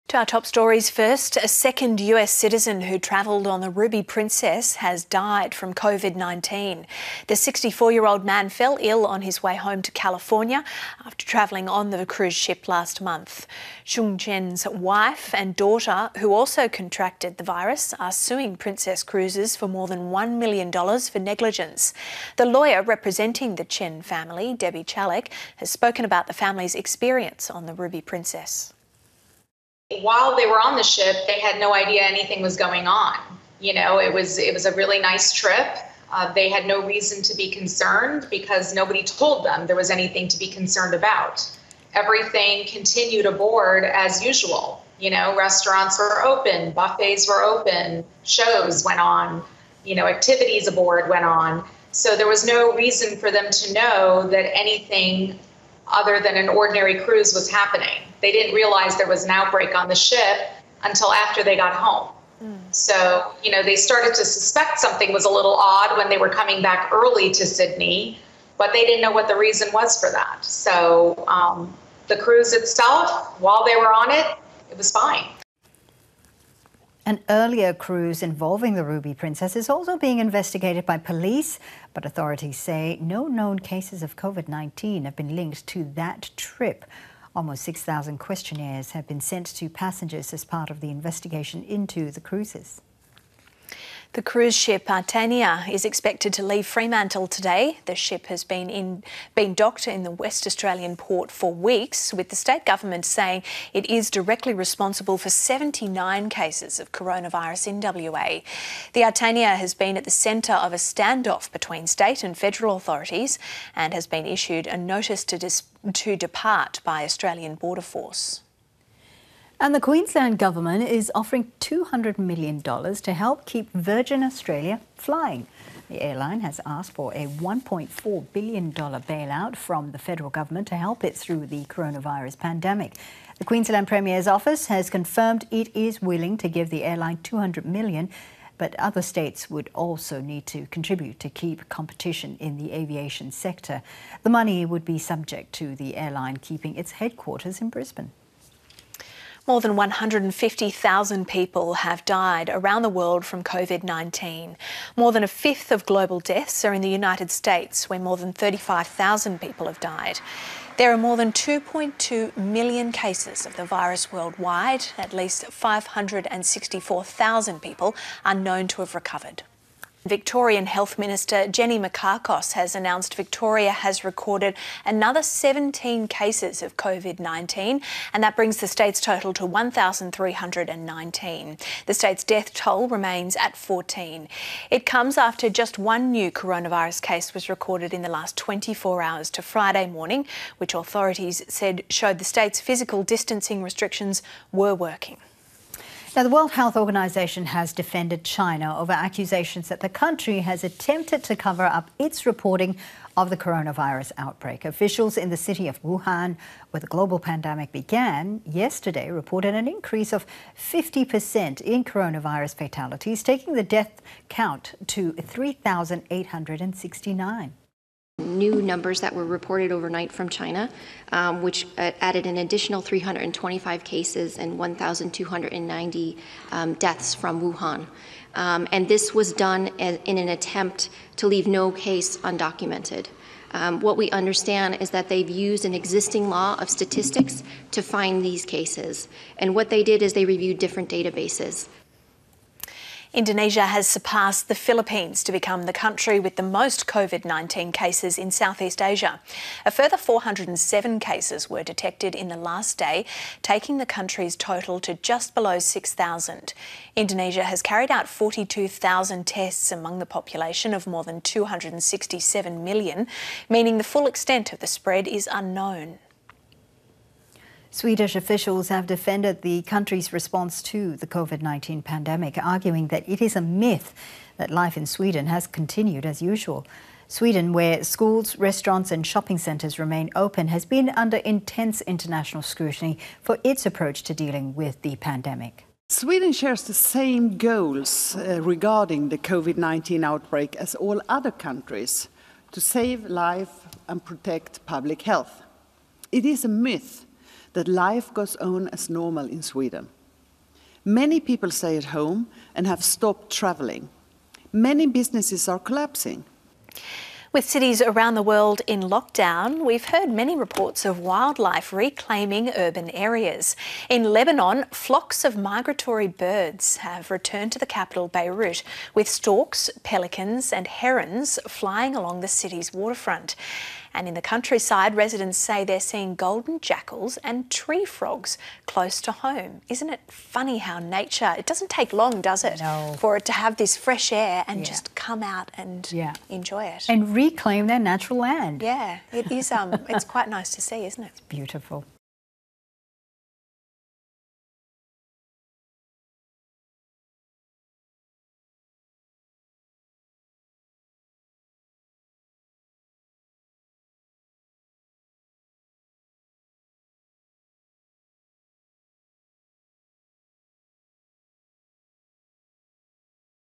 To our top stories first, a second US citizen who travelled on the Ruby Princess has died from COVID-19. The 64-year-old man fell ill on his way home to California after travelling on the cruise ship last month. Shung Chen's wife and daughter, who also contracted the virus, are suing Princess Cruises for more than $1 million for negligence. The lawyer representing the Chen family, Debbie Chalek, has spoken about the family's experience on the Ruby Princess. While they were on the ship, they had no idea anything was going on. You know, it was a really nice trip. They had no reason to be concerned because nobody told them there was anything to be concerned about. Everything continued aboard as usual. You know, restaurants were open, buffets were open, shows went on, you know, activities aboard went on. So there was no reason for them to know that anything other than an ordinary cruise was happening. They didn't realize there was an outbreak on the ship until after they got home. So, you know, they started to suspect something was a little odd when they were coming back early to Sydney, but they didn't know what the reason was for that. So the cruise itself, while they were on it, it was fine. An earlier cruise involving the Ruby Princess is also being investigated by police, but authorities say no known cases of COVID-19 have been linked to that trip. Almost 6,000 questionnaires have been sent to passengers as part of the investigation into the cruises. The cruise ship Artania is expected to leave Fremantle today. The ship has been docked in the West Australian port for weeks, with the state government saying it is directly responsible for 79 cases of coronavirus in WA. The Artania has been at the centre of a standoff between state and federal authorities and has been issued a notice to depart by Australian Border Force. And the Queensland government is offering $200 million to help keep Virgin Australia flying. The airline has asked for a $1.4 billion bailout from the federal government to help it through the coronavirus pandemic. The Queensland Premier's office has confirmed it is willing to give the airline $200 million, but other states would also need to contribute to keep competition in the aviation sector. The money would be subject to the airline keeping its headquarters in Brisbane. More than 150,000 people have died around the world from COVID-19. More than a fifth of global deaths are in the United States, where more than 35,000 people have died. There are more than 2.2 million cases of the virus worldwide. At least 564,000 people are known to have recovered. Victorian Health Minister Jenny Mikakos has announced Victoria has recorded another 17 cases of COVID-19, and that brings the state's total to 1,319. The state's death toll remains at 14. It comes after just one new coronavirus case was recorded in the last 24 hours to Friday morning, which authorities said showed the state's physical distancing restrictions were working. Now, the World Health Organization has defended China over accusations that the country has attempted to cover up its reporting of the coronavirus outbreak. Officials in the city of Wuhan, where the global pandemic began, yesterday reported an increase of 50% in coronavirus fatalities, taking the death count to 3,869. New numbers that were reported overnight from China, which added an additional 325 cases and 1,290 deaths from Wuhan. And this was done in an attempt to leave no case undocumented. What we understand is that they've used an existing law of statistics to find these cases. And what they did is they reviewed different databases. Indonesia has surpassed the Philippines to become the country with the most COVID-19 cases in Southeast Asia. A further 407 cases were detected in the last day, taking the country's total to just below 6,000. Indonesia has carried out 42,000 tests among the population of more than 267 million, meaning the full extent of the spread is unknown. Swedish officials have defended the country's response to the COVID-19 pandemic, arguing that it is a myth that life in Sweden has continued as usual. Sweden, where schools, restaurants and shopping centres remain open, has been under intense international scrutiny for its approach to dealing with the pandemic. Sweden shares the same goals regarding the COVID-19 outbreak as all other countries, to save life and protect public health. It is a myth that life goes on as normal in Sweden. Many people stay at home and have stopped traveling. Many businesses are collapsing. With cities around the world in lockdown, we've heard many reports of wildlife reclaiming urban areas. In Lebanon, flocks of migratory birds have returned to the capital, Beirut, with storks, pelicans and herons flying along the city's waterfront. And in the countryside, residents say they're seeing golden jackals and tree frogs close to home. Isn't it funny how nature, it doesn't take long, does it, for it to have this fresh air and just come out and enjoy it. And reclaim their natural land. Yeah, it is. It's quite nice to see, isn't it? It's beautiful.